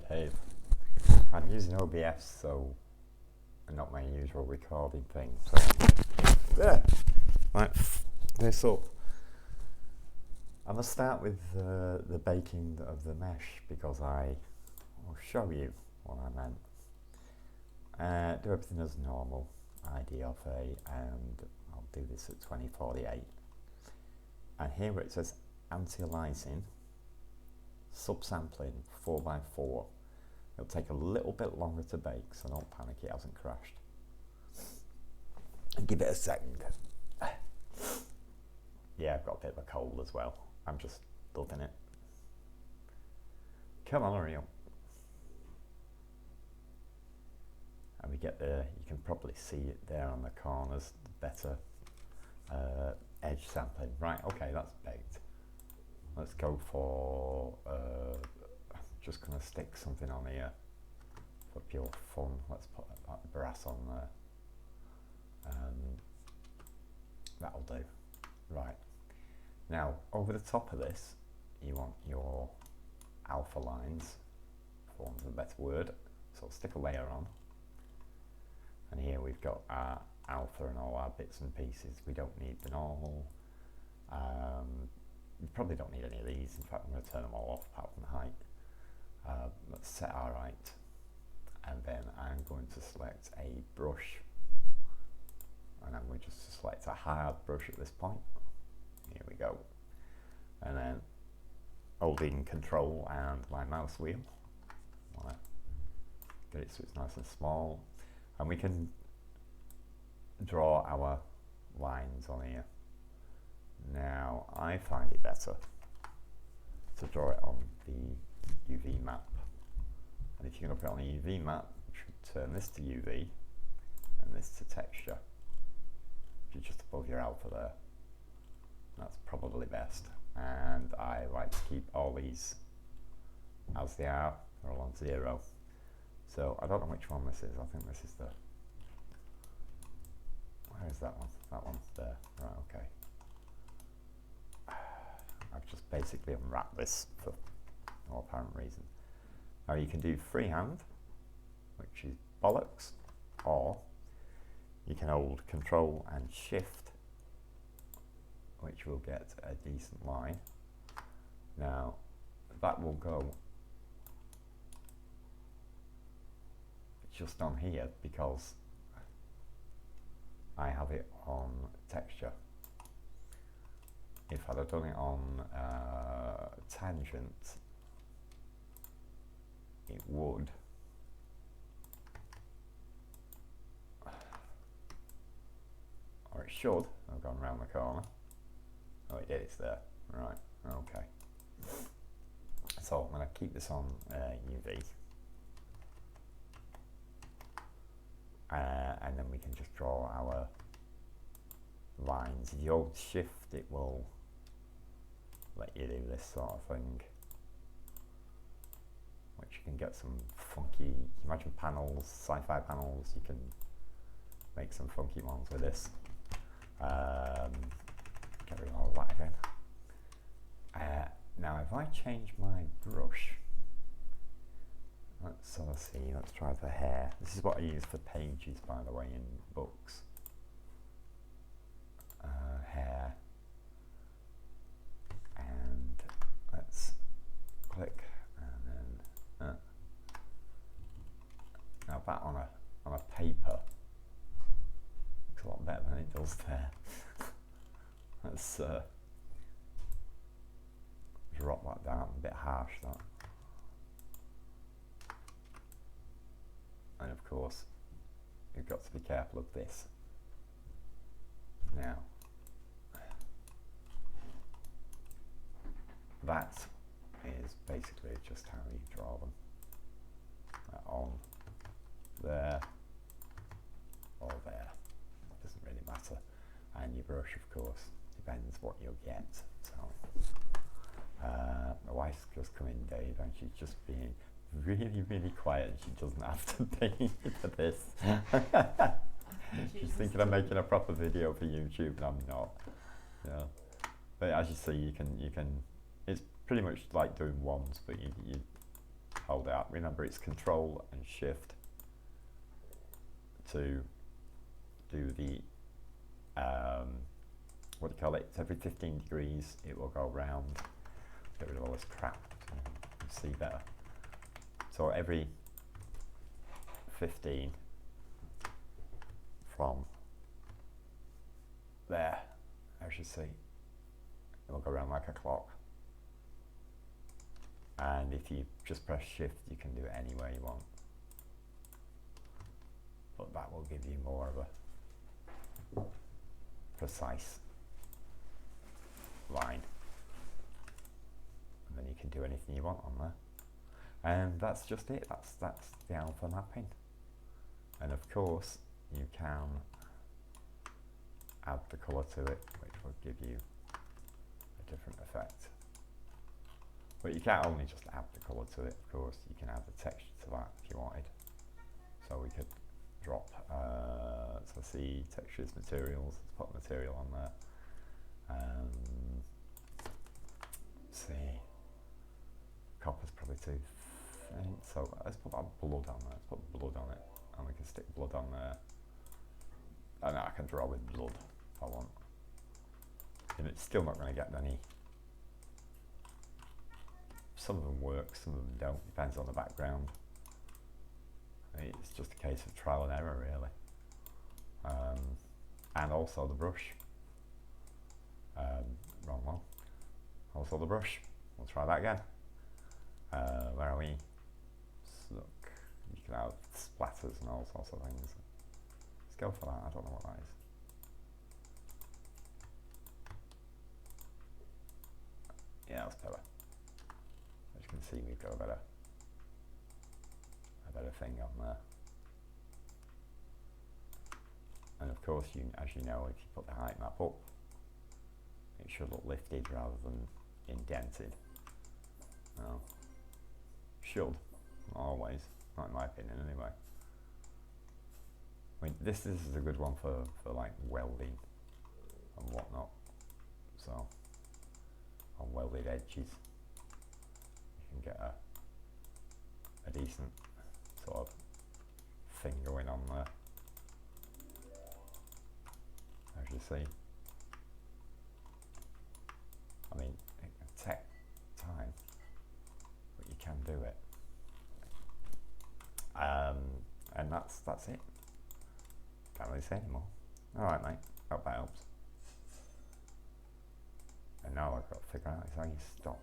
Dave. I'm using OBS, so not my usual recording thing. So there, right, this up. I'm gonna start with the baking of the mesh because I will show you what I meant. Do everything as normal, IDFA, and I'll do this at 2048. And here where it says anti-aliasing, subsampling 4x4. It'll take a little bit longer to bake, so don't panic, it hasn't crashed. And give it a second. Yeah, I've got a bit of a cold as well. I'm just loving it. Come on, hurry up. And we get there, you can probably see it there on the corners, better edge sampling. Right, okay, that's baked. Let's go for, just gonna stick something on here for pure fun. Let's put that brass on there. That'll do. Right. Now, over the top of this, you want your alpha lines, for want of a better word. So stick a layer on. And here we've got our alpha and all our bits and pieces. We don't need the normal. We probably don't need any of these. In fact, I'm going to turn them all off apart from the height. Let's set our height. And then I'm going to select a brush. And I'm going to just select a hard brush at this point. Here we go. And then holding control and my mouse wheel. Get it so it's nice and small. And we can draw our lines on here. Now, I find it better to draw it on the UV map. And if you're going to put it on a UV map, you should turn this to UV and this to texture, which is just above your alpha there. That's probably best. And I like to keep all these as they are. They're all on 0. So I don't know which one this is. I think this is the... Where is that one? That one's there. Right, okay. I've just basically unwrapped this for no apparent reason. Now you can do freehand, which is bollocks, or you can hold Control and Shift, which will get a decent line. Now that will go just on here because I have it on texture. If I'd have done it on tangent, it would or it should have gone around the corner. Oh, it did, it's there. Right, okay. So I'm going to keep this on UV. And then we can just draw our lines. If you hold Shift, it will let you do this sort of thing, which you can get some funky, imagine panels, sci-fi panels, you can make some funky ones with this. Get rid of all that again. Now if I change my brush, let's sort of see, let's try the hair. This is what I use for pages, by the way, in books. Hair. And let's click, and then now that on a paper looks a lot better than it does there. Let's drop that down, a bit harsh that. And of course, you've got to be careful of this. Now, that is basically just how you draw them. On there or there. Doesn't really matter. And your brush, of course, depends what you'll get. So, my wife's just come in, Dave, and she's just being really, really quiet. She doesn't have to be for this. She's thinking I'm making a proper video for YouTube, and I'm not. Yeah. But as you see, you can. It's pretty much like doing ones, but you hold out. Remember, it's Control and Shift to do the what do you call it? It's every 15 degrees it will go round. Get rid of all this crap so you can see better. So every 15 from there, as you see, it will go around like a clock. And if you just press Shift, you can do it any way you want. But that will give you more of a precise line. And then you can do anything you want on there. And that's just it. That's the alpha mapping. And of course, you can add the colour to it, which will give you a different effect. But you can't only just add the colour to it, of course, you can add the texture to that if you wanted. So we could drop, so see textures, materials, let's put material on there. See, copper's probably too faint, so let's put that blood on there, let's put blood on it, and we can stick blood on there. And I can draw with blood if I want. And it's still not going to get any. Some of them work, some of them don't, depends on the background. It's just a case of trial and error, really. And also the brush. Wrong one. Also the brush. We'll try that again. Where are we? Look, you can have splatters and all sorts of things. Let's go for that. I don't know what that is. Yeah, that's better. As you can see, we've got a better thing on there. And of course, as you know, if you put the height map up, it should look lifted rather than indented. Well, should, not always, not in my opinion anyway. I mean, this is a good one for like welding and whatnot. So, on welded edges, you can get a decent sort of thing going on there, as you see. I mean, it can take time, but you can do it. And that's it. Can't really say anymore. Alright, mate, hope that helps. And now I've got to figure out how you stop.